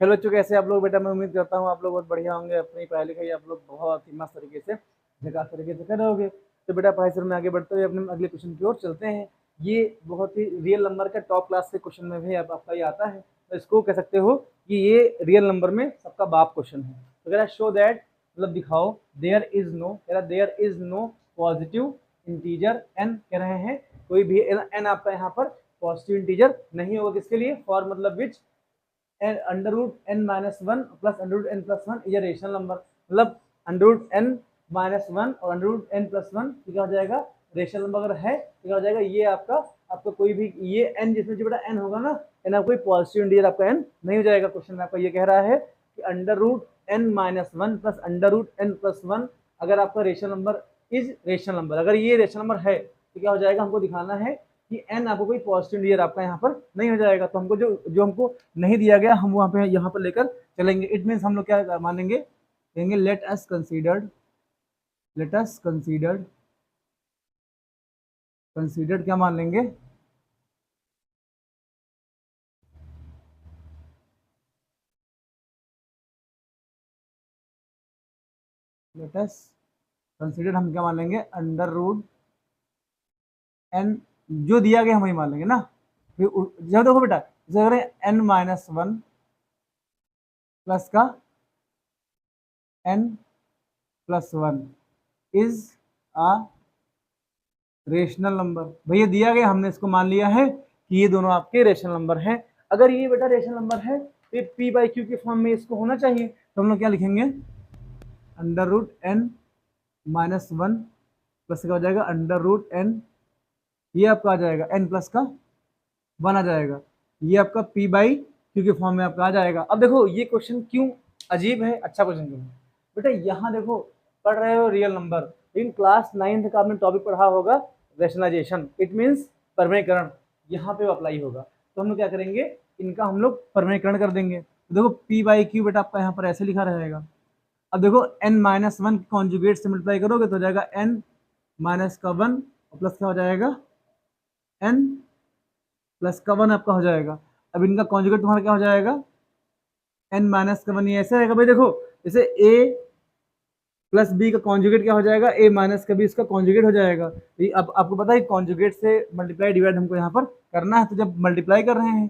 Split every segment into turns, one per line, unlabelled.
Hello बच्चों, कैसे आप लोग? बेटा मैं उम्मीद करता हूँ आप लोग बहुत बढ़िया होंगे। अपनी पढ़ाई लिखाई आप लोग बहुत ही मस्त तरीके से झकास तरीके से कर रहे होगे। तो बेटा पढ़ाई से में आगे बढ़ते हुए अपने अगले क्वेश्चन की ओर चलते हैं। ये बहुत ही रियल नंबर का टॉप क्लास के क्वेश्चन में भी आपका ये आता है, तो इसको कह सकते हो कि ये रियल नंबर में सबका बाप क्वेश्चन है। तो कह रहा शो दैट, मतलब दिखाओ, there is no positive integer n, कह रहे हैं कोई भी एन आपका यहाँ पर पॉजिटिव इंटीजर नहीं होगा। किसके लिए? फॉर मतलब which under root N minus one plus under root N plus one is rational number. मतलब under root N minus one और under root N plus one क्या हो जाएगा? रेशनल नंबर अगर है तो क्या हो जाएगा? ये आपका आपका कोई भी ये एन जिसमें जो बेटा एन होगा ना, एन आपका कोई पॉजिटिव इंटीजर आपका एन नहीं हो जाएगा। क्वेश्चन आपका ये कह रहा है कि under root N minus one plus under root N plus one अगर आपका rational number is rational number, अगर ये रेशनल नंबर है तो क्या हो जाएगा? हमको दिखाना है कि एन आपको कोई पॉजिटिव इंटीजर आपका यहाँ पर नहीं हो जाएगा। तो हमको जो जो हमको नहीं दिया गया हम वहाँ पे यहाँ पर लेकर चलेंगे। इट मीन्स हम लोग क्या मानेंगे? कहेंगे लेट अस कंसीडर्ड क्या मान लेंगे? लेट अस कंसीडर्ड हम क्या मान लेंगे? अंडर रूट एन, जो दिया गया हम वही मान लेंगे ना। फिर जब देखो बेटा, जैसे अगर एन माइनस वन प्लस का n plus one is a rational number, भैया दिया गया, हमने इसको मान लिया है कि ये दोनों आपके रेशनल नंबर हैं। अगर ये बेटा रेशनल नंबर है तो पी बाई क्यू के फॉर्म में इसको होना चाहिए। तो हम लोग क्या लिखेंगे? Under root N minus one plus क्या हो जाएगा? अंडर रूट एन, ये आपका आ जाएगा एन प्लस का वन आ जाएगा। ये आपका पी बाई क्यू के फॉर्म में आपका आ जाएगा। अब देखो ये क्वेश्चन क्यों अजीब है, अच्छा क्वेश्चन क्यों है बेटा? यहाँ देखो पढ़ रहे हो रियल नंबर, लेकिन क्लास 9th का आपने टॉपिक पढ़ा होगा रैशनलाइजेशन, इट मीन्स परमेयकरण, यहाँ पे अप्लाई होगा। तो हम लोग क्या करेंगे? इनका हम लोग परमेयकरण कर देंगे। तो देखो पी बाई क्यू बेटा आपका यहाँ पर ऐसे लिखा रहेगा। अब देखो एन माइनस वन कॉन्जुगेट से मल्टीप्लाई करोगे तो हो जाएगा एन माइनस का वन और प्लस क्या हो जाएगा? एन प्लस का वन आपका हो जाएगा। अब इनका कॉन्जुगेट तुम्हारा क्या हो जाएगा? एन माइनस का वन। ये ऐसे रहेगा भाई, देखो जैसे ए प्लस बी का कॉन्जुगेट क्या हो जाएगा? ए माइनस का बी इसका कॉन्जुगेट हो जाएगा। ये अब आपको पता है कॉन्जुगेट से मल्टीप्लाई डिवाइड हमको यहाँ पर करना है। तो जब मल्टीप्लाई कर रहे हैं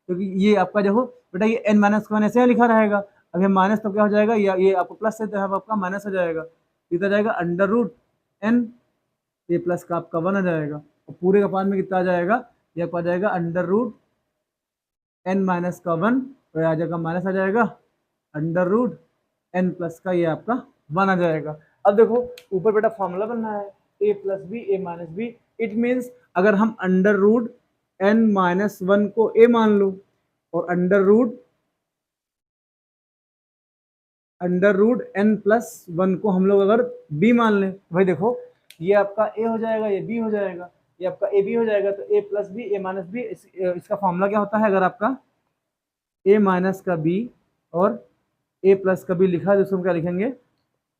तो ये आपका जो हो बेटा ये एन माइनस का वन ऐसे लिखा रहेगा। अब ये माइनस तो क्या हो जाएगा? ये आपको प्लस है तो यहाँ आपका माइनस हो जाएगा। कितना जाएगा? अंडर रूट एन, ये प्लस का आपका वन आ जाएगा और पूरे का पार में कितना आ जाएगा? ये आपका आ जाएगा अंडर रूट एन माइनस का वन, तो आ जाएगा माइनस आ जाएगा अंडर रूट एन प्लस का ये आपका वन आ जाएगा। अब देखो ऊपर बेटा फॉर्मूला बनना है A plus B A minus B. It means अगर हम under root N minus one को ए मान लो और under root N plus one को हम लोग अगर बी मान लें तो भाई देखो ये आपका ए हो जाएगा, ये बी हो जाएगा, ये आपका ए बी हो जाएगा। तो ए plus B A minus B, इसका फॉर्मूला क्या होता है? अगर आपका ए माइनस का बी और ए प्लस का बी लिखा है तो उसको हम क्या लिखेंगे?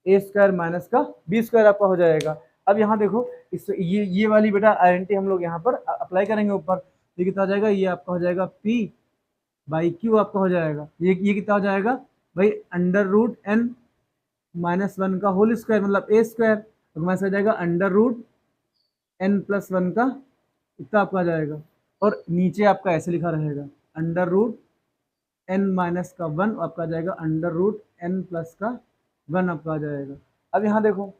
ए स्क्वायर माइनस का बी स्क्वायर आपका हो जाएगा। अब यहाँ देखो इस ये वाली बेटा आइडेंटिटी हम लोग यहाँ पर अप्लाई करेंगे ऊपर। ये कितना हो जाएगा? ये आपका हो जाएगा पी बाई क्यू आपका हो जाएगा। ये कितना हो जाएगा भाई? Under root N minus one का होल स्क्वायर मतलब ए स्क्वायर, तो माइनस आ जाएगा under root N plus one का इतना आपका आ जाएगा। और नीचे आपका ऐसे लिखा रहेगा अंडर रूट एन माइनस का वन आपका आ जाएगा अंडर रूट एन प्लस का वन आपका आ जाएगा। अब यहाँ देखो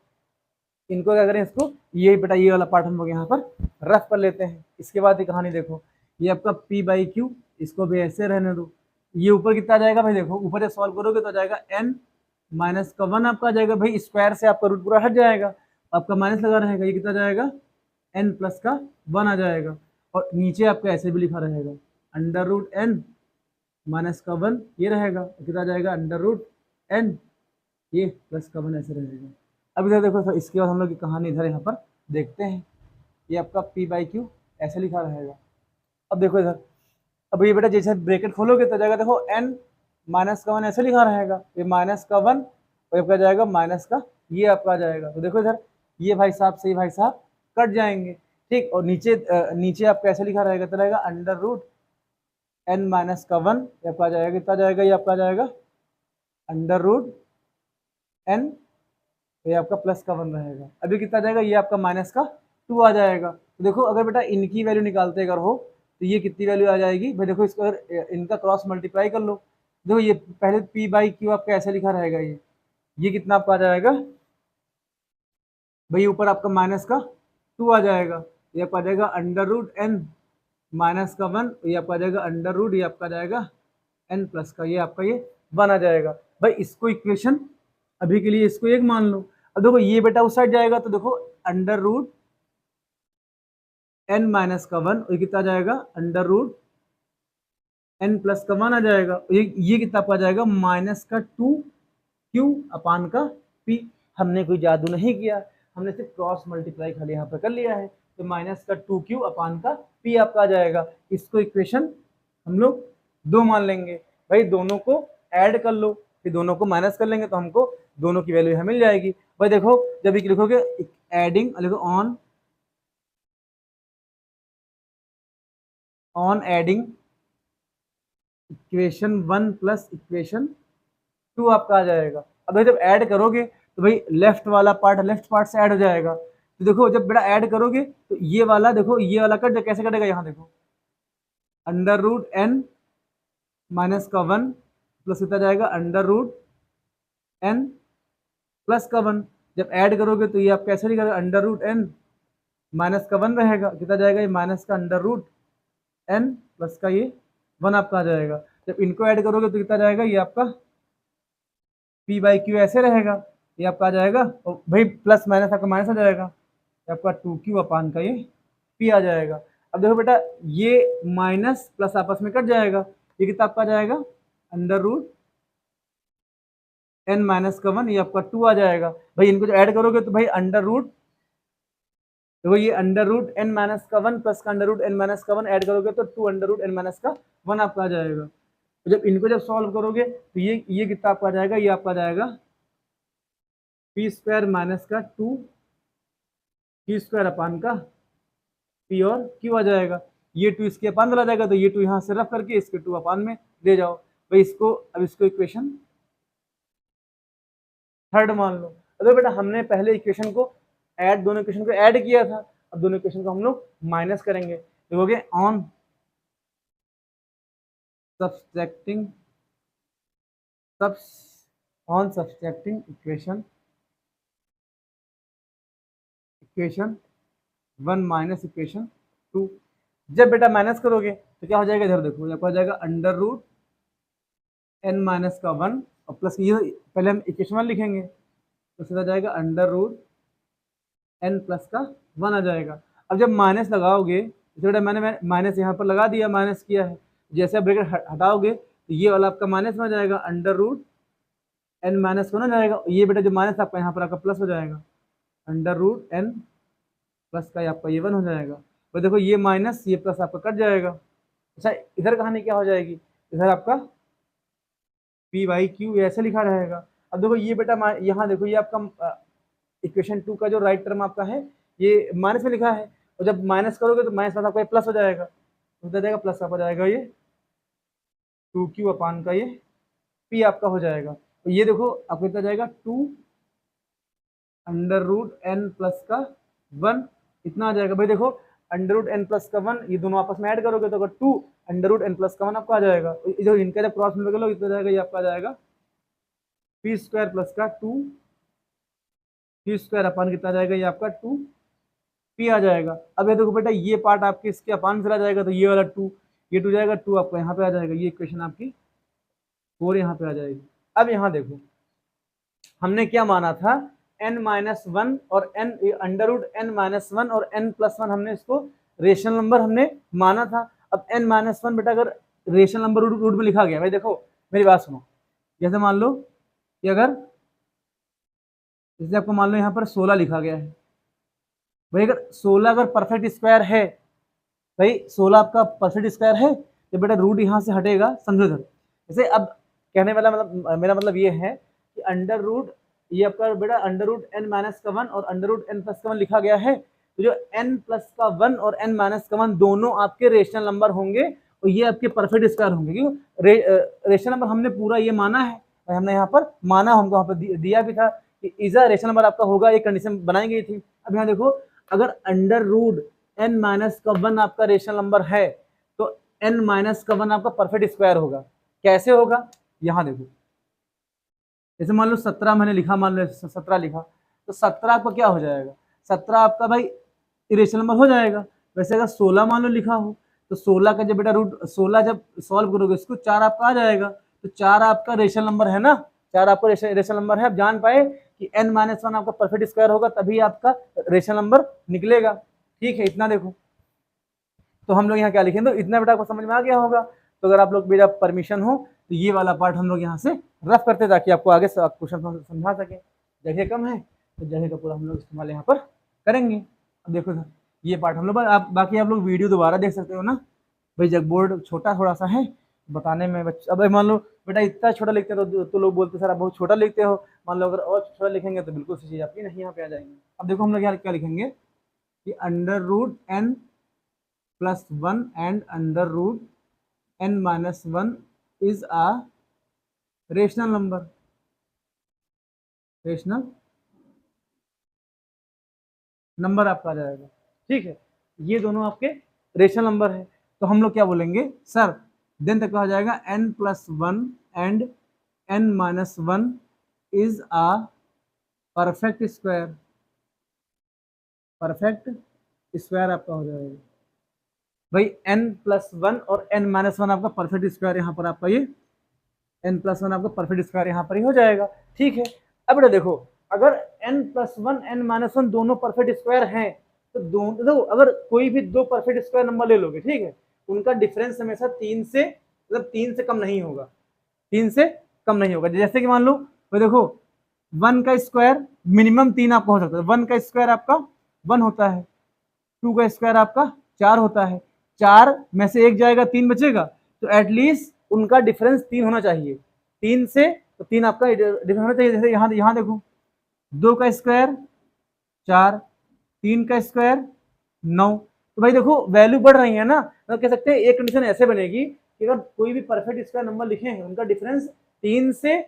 इनको क्या करें? इसको ये बेटा ये वाला पार्ट हम लोग यहाँ पर रफ कर लेते हैं। इसके बाद ये कहानी देखो, ये आपका पी बाई क्यू, इसको भी ऐसे रहने दो। ये ऊपर कितना आ जाएगा भाई? देखो ऊपर से सॉल्व करोगे तो आ जाएगा एन माइनस का वन आपका आ जाएगा। भाई स्क्वायर से आपका रूट पूरा हट जाएगा, आपका माइनस लगा रहेगा। ये कितना आ जाएगा? एन प्लस का वन आ जाएगा। और नीचे आपका ऐसे भी लिखा रहेगा अंडर रूट एन माइनस का वन, ये रहेगा कितना आ जाएगा? अंडर रूट एन, ये प्लस का वन ऐसे रहेगा। अब इधर देखो सर, इसके बाद हम लोग की कहानी इधर यहाँ पर देखते हैं। ये आपका पी बाई क्यू ऐसे लिखा रहेगा। अब देखो इधर, अब ये बेटा जैसे ब्रैकेट खोलोगे तो जाएगा देखो एन माइनस का वन ऐसे लिखा रहेगा, ये माइनस का वन और आपका जाएगा माइनस का ये आपका आ जाएगा। तो देखो इधर ये भाई साहब से ये भाई साहब कट जाएंगे, ठीक। और नीचे नीचे आपका ऐसे लिखा रहेगा तो रहेगा अंडर रूट n माइनस का 1, ये आपका आ जाएगा, कितना जाएगा, ये आपका आ जाएगा अंडर रूट n, ये आपका प्लस का 1 रहेगा। अभी कितना जाएगा, ये आपका माइनस का 2 आ जाएगा। तो देखो अगर बेटा इनकी वैल्यू निकालते अगर हो तो ये कितनी वैल्यू आ जाएगी भाई, देखो इसको अगर इनका क्रॉस मल्टीप्लाई कर लो, देखो ये पहले p बाई क्यू आपका ऐसे लिखा रहेगा, ये कितना आपका आ जाएगा भाई, ऊपर आपका माइनस का 2 आ जाएगा, ये आपका आ जाएगा अंडर रूट n माइनस का 1, ये आपका आ जाएगा अंडर रूट, ये आपका आ जाएगा n प्लस का, ये आपका ये 1 आ जाएगा। भाई इसको इक्वेशन अभी के लिए इसको 1 मान लो। अब देखो ये बेटा उस साइड जाएगा तो देखो अंडर रूट n माइनस का 1, ये कितना आ जाएगा अंडर रूट n प्लस का 1 आ जाएगा, ये कितना आ जाएगा माइनस का 2 क्यू अपान का p। हमने कोई जादू नहीं किया, हमने सिर्फ क्रॉस मल्टीप्लाई खाली यहाँ पर कर लिया है, तो माइनस का 2 क्यू अपान का p आपका आ जाएगा। इसको इक्वेशन हम लोग 2 मान लेंगे। भाई दोनों को ऐड कर लो, फिर दोनों को माइनस कर लेंगे तो हमको दोनों की वैल्यू यहाँ मिल जाएगी। भाई देखो जब एक लिखोगे एडिंग, लिखो on adding equation 1 plus equation 2 आपका आ जाएगा। अब भाई जब ऐड करोगे तो भाई लेफ्ट पार्ट से ऐड हो जाएगा। तो देखो जब बेटा ऐड करोगे तो ये वाला देखो, ये वाला कट कैसे कटेगा, यहाँ देखो अंडर रूट n माइनस का 1 प्लस कितना जाएगा अंडर रूट n प्लस का 1। जब ऐड करोगे तो ये आप कैसे लिखेगा अंडर रूट n माइनस का 1 रहेगा, कितना जाएगा ये माइनस का अंडर रूट n प्लस का ये 1 आपका आ जाएगा। जब इनको ऐड करोगे तो कितना जाएगा, ये आपका p बाई क्यू ऐसे रहेगा, ये आपका आ जाएगा, और भाई प्लस माइनस आपका माइनस आ जाएगा, ये आपका 2q अपान का ये p आ जाएगा। अब देखो बेटा ये माइनस प्लस आपस में कट जाएगा, ये कितना आपका आ जाएगा अंडर रूट n माइनस का 1, ये आपका 2 आ जाएगा। भाई इनको जो ऐड करोगे तो भाई अंडर रूट, देखो ये अंडर रूट n माइनस का 1 प्लस का अंडर रूट n माइनस का 1 ऐड करोगे तो 2 अंडर रूट n माइनस का 1 आपका आ जाएगा। तो जब इनको जब सॉल्व करोगे तो ये कितना आपका आ जाएगा, ये आपका आ जाएगा पी स्क्वायर माइनस का 2 क्यू स्क्वायर अपान का पी और क्यू आ जाएगा। ये 2 इसके अपान में आ जाएगा, तो ये 2 यहाँ से रफ करके इसके 2 अपान में ले जाओ। भाई इसको अब इसको इक्वेशन 3 मान लो। अगर बेटा हमने पहले इक्वेशन को दोनों इक्वेशन को ऐड किया था, अब दोनों इक्वेशन को हम लोग माइनस करेंगे। देखोगे on subtracting equation 1 minus equation 2, जब बेटा माइनस करोगे तो क्या हो जाएगा, इधर देखो यहाँ पर हो जाएगा अंडर रूट n माइनस का 1 और प्लस ये पहले हम इक्वेशन 1 लिखेंगे तो सीधा जाएगा अंडर रूट n प्लस का 1 आ जाएगा। अब जब माइनस लगाओगे तो बेटा मैंने माइनस यहाँ पर लगा दिया, माइनस किया है, जैसे आप ब्रैकेट हटाओगे तो ये वाला आपका माइनस में आ जाएगा, अंडर रूट n माइनस का 1 आ जाएगा, ये बेटा जो माइनस आपका यहाँ पर आपका प्लस हो जाएगा, अंडर रूट n प्लस का आपका ये 1 हो जाएगा। तो देखो ये माइनस ये प्लस आपका कट जाएगा। अच्छा इधर कहानी क्या हो जाएगी, इधर आपका p बाई क्यू ऐसे लिखा रहेगा। अब देखो ये बेटा यहाँ देखो ये आपका इक्वेशन 2 का जो राइट टर्म आपका है ये माइनस में लिखा है, और जब माइनस करोगे तो माइनस आपका ये प्लस हो जाएगा, तो जाएगा प्लस आपका जाएगा ये 2q अपान का ये p आपका हो जाएगा। तो ये देखो आपको कितना जाएगा 2 अंडर रूट n प्लस का 1 इतना आ जाएगा। भाई देखो अंडर रूट n प्लस का 1 ये दोनों आपस में ऐड करोगे तो अगर 2 अंडर रूट n प्लस का 1 आपका आ जाएगा, जो इनका जब क्रॉस में लो इतना जाएगा, ये आपका आ जाएगा p स्क्वायर प्लस का 2 q स्क्वायर अपान कितना आ जाएगा, ये आपका 2 p आ जाएगा। अब ये देखो बेटा ये पार्ट आपके इसके अपान चला जाएगा, तो ये वाला 2 ये 2 जाएगा, 2 आपका यहाँ पे आ जाएगा, ये इक्वेशन आपकी 4 यहाँ पे आ जाएगी। अब यहाँ देखो हमने क्या माना था, n माइनस 1 और n under root n minus 1 और n प्लस 1 हमने इसको रेशनल नंबर हमने माना था। अब n माइनस 1 बेटा अगर रेशनल नंबर रूट में लिखा गया, भाई देखो मेरी बात सुनो, जैसे मान लो कि अगर जैसे आपको मान लो यहाँ पर 16 लिखा गया है, भाई अगर 16 अगर परफेक्ट स्क्वायर है, भाई 16 आपका परफेक्ट स्क्वायर है तो बेटा रूट यहाँ से हटेगा, समझो इधर। जैसे अब कहने वाला मतलब मेरा मतलब ये है कि अंडर रूट ये आपका बेटा अंडर रूट n माइनस का 1 और अंडर रूट n प्लस का 1 लिखा गया है, तो जो n प्लस का 1 और n माइनस का 1 दोनों आपके रेशनल नंबर होंगे, और ये आपके परफेक्ट स्क्वायर होंगे, क्यों रेशनल नंबर हमने पूरा ये माना है, और हमने यहाँ पर माना, हमको वहाँ पर दिया भी था कि इज अ रेशनल नंबर आपका होगा, एक कंडीशन बनाई गई थी। अब यहाँ देखो, अगर अंडर रूट n माइनस का 1 आपका रेशनल नंबर है तो n माइनस का 1 आपका परफेक्ट स्क्वायर होगा। कैसे होगा, यहाँ देखो, जैसे मान लो 17 मैंने लिखा, मान लो 17 लिखा, तो 17 आपका क्या हो जाएगा, 17 आपका भाई इरेशनल नंबर हो जाएगा। वैसे अगर 16 मान लो लिखा हो तो 16 का जब बेटा रूट 16 जब सॉल्व करोगे इसको 4 आपका आ जाएगा, तो 4 आपका रेशनल नंबर है ना, 4 आपका रेशनल नंबर है। आप जान पाए कि n माइनस 1 आपका परफेक्ट स्क्वायर होगा, तभी आपका रेशनल नंबर निकलेगा। ठीक है, इतना देखो, तो हम लोग यहाँ क्या लिखेंगे, तो इतना बेटा आपको समझ में आ गया होगा। तो अगर आप लोग मेरा परमिशन हो तो ये वाला पार्ट हम लोग यहाँ से रफ करते ताकि आपको आगे क्वेश्चन समझा सके। जगह कम है तो जगह का पूरा हम लोग इस्तेमाल यहाँ पर करेंगे। अब देखो सर, ये पार्ट हम लोग बाकी आप लोग वीडियो दोबारा देख सकते हो ना भाई, जब बोर्ड छोटा थोड़ा सा है बताने में अब मान लो बेटा इतना छोटा लिखते हो तो लोग बोलते सर आप बहुत छोटा लिखते हो, मान लो अगर और छोटा लिखेंगे तो बिल्कुल सी चीज़ आपकी नहीं यहाँ पे आ जाएंगे। अब देखो हम लोग यहाँ क्या लिखेंगे कि under root n plus 1 and under root n minus 1 is a rational number, rational number आपका आ जाएगा। ठीक है, ये दोनों आपके रेशनल नंबर है, तो हम लोग क्या बोलेंगे सर, देन तक आ जाएगा n plus 1 and n minus 1 is a perfect square, perfect square आपका हो जाएगा भाई। n प्लस 1 और n माइनस 1 आपका परफेक्ट स्क्वायर यहाँ पर आपका ये n प्लस 1 आपका परफेक्ट स्क्वायर यहाँ पर ही हो जाएगा। ठीक है, अब बेटा देखो, अगर n प्लस 1 n माइनस 1 दोनों परफेक्ट स्क्वायर हैं तो दोनों, अगर कोई भी दो परफेक्ट स्क्वायर नंबर ले लोगे, ठीक है, उनका डिफरेंस हमेशा 3 से, मतलब 3 से कम नहीं होगा, 3 से कम नहीं होगा। जैसे कि मान लो तो देखो 1 का स्क्वायर मिनिमम 3 आपका हो सकता है, 1 का स्क्वायर आपका 1 होता है, 2 का स्क्वायर आपका 4 होता है, 4 में से एक जाएगा 3 बचेगा, तो एटलीस्ट उनका डिफरेंस 3 होना चाहिए, 3 से, तो 3 आपका डिफरेंस होना चाहिए। जैसे यहाँ देखो 2 का स्क्वायर 4, 3 का स्क्वायर 9, तो भाई देखो वैल्यू बढ़ रही है ना, तो कह सकते हैं एक कंडीशन ऐसे बनेगी कि अगर कोई भी परफेक्ट स्क्वायर नंबर लिखे हैं उनका डिफरेंस 3 से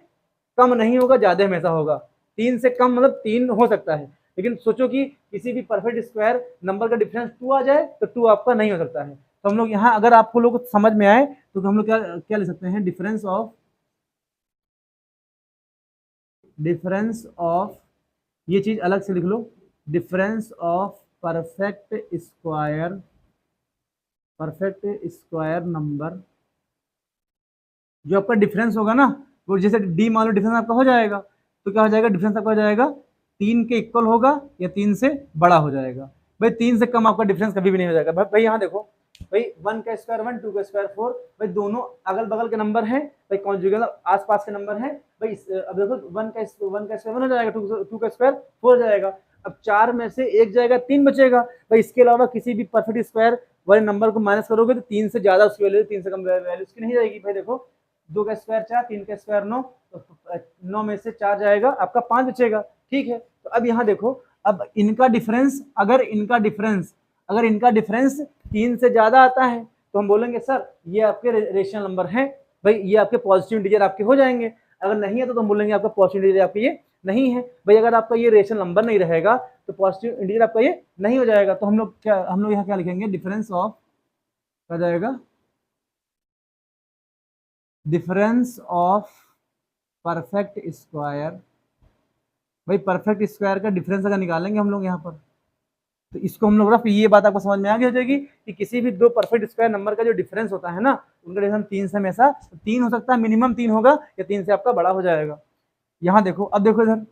कम नहीं होगा, ज्यादा हमेशा होगा। 3 से कम मतलब 3 हो सकता है, लेकिन सोचो कि किसी भी परफेक्ट स्क्वायर नंबर का डिफरेंस 2 आ जाए तो 2 आपका नहीं हो सकता है। तो हम लोग यहाँ, अगर आपको लोग समझ में आए तो हम लोग क्या क्या लिख सकते हैं, डिफरेंस ऑफ, ये चीज अलग से लिख लो, difference of perfect square number, जो आपका डिफरेंस होगा ना, वो जैसे डी मान लो डिफरेंस आपका हो जाएगा, तो क्या हो जाएगा, डिफरेंस आपका हो जाएगा 3 के इक्वल होगा या 3 से बड़ा हो जाएगा। भाई 3 से कम आपका डिफरेंस कभी भी नहीं हो जाएगा। भाई यहाँ देखो, भाई 1 का स्क्वायर 1, 2 का स्क्वायर 4, भाई दोनों अगल बगल के नंबर हैं, भाई कॉन्जुगल आसपास के नंबर हैं। भाई अब देखो 1 का स्क्वायर 1 हो जाएगा, 2 का स्क्वायर 4 हो जाएगा। अब 4 में से एक जाएगा, 3 बचेगा। भाई इसके अलावा किसी भी परफेक्ट स्क्वायर वाले नंबर को माइनस करोगे तो 3 से ज्यादा उसकी वैल्यू, 3 से कम वैल्यू उसकी नहीं जाएगी। भाई देखो 2 का स्क्वायर 4, 3 का स्क्वायर 9, तो 9 में से 4 जाएगा, आपका 5 बचेगा। ठीक है, तो अब यहाँ देखो, अब इनका डिफरेंस, अगर इनका डिफरेंस 3 से ज्यादा आता है तो हम बोलेंगे सर ये आपके रेशनल नंबर हैं, भाई ये आपके पॉजिटिव इंटीजर आपके हो जाएंगे। अगर नहीं है तो हम बोलेंगे आपका पॉजिटिव इंटीजर आपके ये नहीं है। भाई अगर आपका ये रेशनल नंबर नहीं रहेगा तो पॉजिटिव इंटीजर आपका ये नहीं हो जाएगा। तो हम लोग यहाँ क्या लिखेंगे, डिफरेंस ऑफ क्या जाएगा, डिफरेंस ऑफ परफेक्ट स्क्वायर। भाई परफेक्ट स्क्वायर का डिफरेंस अगर निकालेंगे हम लोग यहाँ पर, तो इसको हम लोग रफ, ये बात आपको समझ में आ गई हो जाएगी कि किसी भी दो परफेक्ट स्क्वायर नंबर का जो डिफरेंस होता है ना, उनका डिफरेंस 3 से हमेशा 3 हो सकता है, मिनिमम 3 होगा, या 3 से आपका बड़ा हो जाएगा। यहाँ देखो, अब देखो इधर,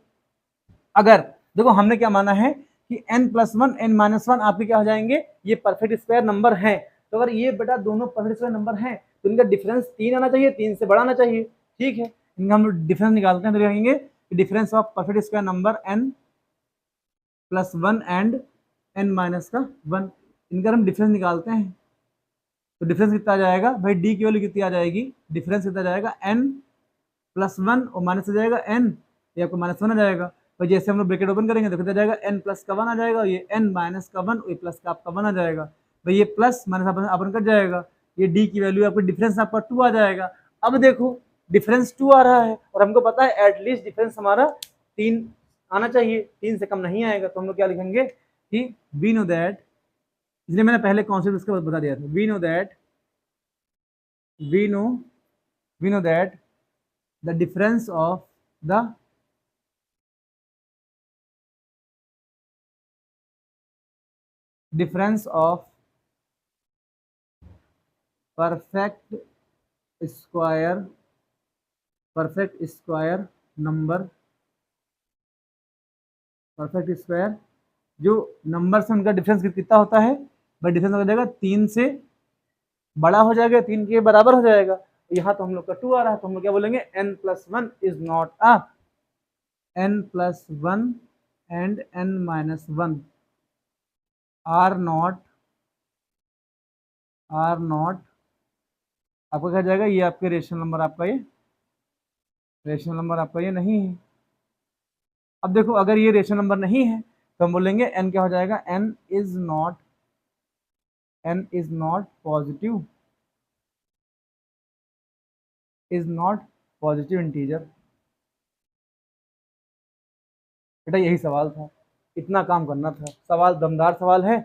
अगर देखो हमने क्या माना है कि n प्लस 1 n माइनस 1 आपके क्या हो जाएंगे, ये परफेक्ट स्क्वायर नंबर है। तो अगर ये बेटा दोनों परफेक्ट स्क्वायर नंबर हैं तो इनका डिफरेंस 3 आना चाहिए, 3 से बड़ा आना चाहिए। ठीक है, इनका हम लोग डिफरेंस निकालते हैं तो लिखेंगे difference of perfect square number n plus 1 and n minus का 1, इनका हम डिफरेंस निकालते हैं तो डिफरेंस कितना आ जाएगा, भाई d की वैल्यू कितनी आ जाएगी, डिफरेंस कितना जाएगा n प्लस 1 और माइनस हो जाएगा n, ये आपको माइनस 1 आ जाएगा। तो जैसे हम लोग ब्रैकेट ओपन करेंगे तो कितना जाएगा, n प्लस का 1 आ जाएगा, ये n माइनस का 1, ये प्लस का आपका 1 आ जाएगा। भाई ये प्लस माइनस अपन कट जाएगा, ये डी की वैल्यू आपका डिफरेंस आपका 2 आ जाएगा। अब देखो डिफरेंस 2 आ रहा है और हमको पता है एटलीस्ट डिफरेंस हमारा 3 आना चाहिए, 3 से कम नहीं आएगा, तो हम लोग क्या लिखेंगे कि वी नो दैट, इसलिए मैंने पहले कॉन्सेप्ट उसका बता दिया था, we know that we know that the difference of the difference of perfect square number, perfect square जो नंबर से उनका डिफरेंस कितना होता है भाई, डिफरेंस हो जाएगा 3 से बड़ा हो जाएगा, 3 के बराबर हो जाएगा। यहाँ तो हम लोग का 2 आ रहा है, तो हम लोग क्या बोलेंगे n+1 is not a n+1 and n-1 are not आपका क्या जाएगा, ये आपके रेशनल नंबर, आपका ये रेशनल नंबर आपका ये नहीं है। अब देखो अगर ये रेशनल नंबर नहीं है तो हम बोलेंगे n क्या हो जाएगा, n is not positive integer. बेटा यही सवाल था, इतना काम करना था, सवाल दमदार सवाल है।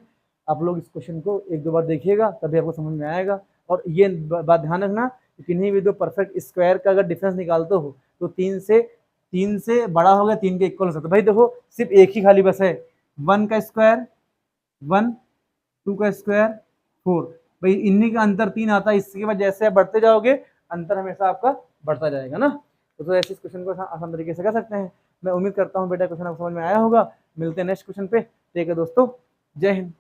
आप लोग इस क्वेश्चन को एक दो बार देखिएगा तभी आपको समझ में आएगा। और ये बात ध्यान रखना कि किन्हीं भी दो परफेक्ट स्क्वायर का अगर डिफरेंस निकालते हो तो 3 से बड़ा हो गया, 3 के इक्वल हो सकता है। भाई देखो सिर्फ एक ही खाली बस है, 1 का स्क्वायर 1, 2 का स्क्वायर 4, भाई इन्हीं का अंतर 3 आता है। इसके बाद जैसे आप बढ़ते जाओगे अंतर हमेशा आपका बढ़ता जाएगा ना। तो ऐसे इस क्वेश्चन को आसान तरीके से कर सकते हैं। मैं उम्मीद करता हूँ बेटा क्वेश्चन आपको समझ में आया होगा। मिलते हैं नेक्स्ट क्वेश्चन पे। ठीक है दोस्तों, जय हिंद।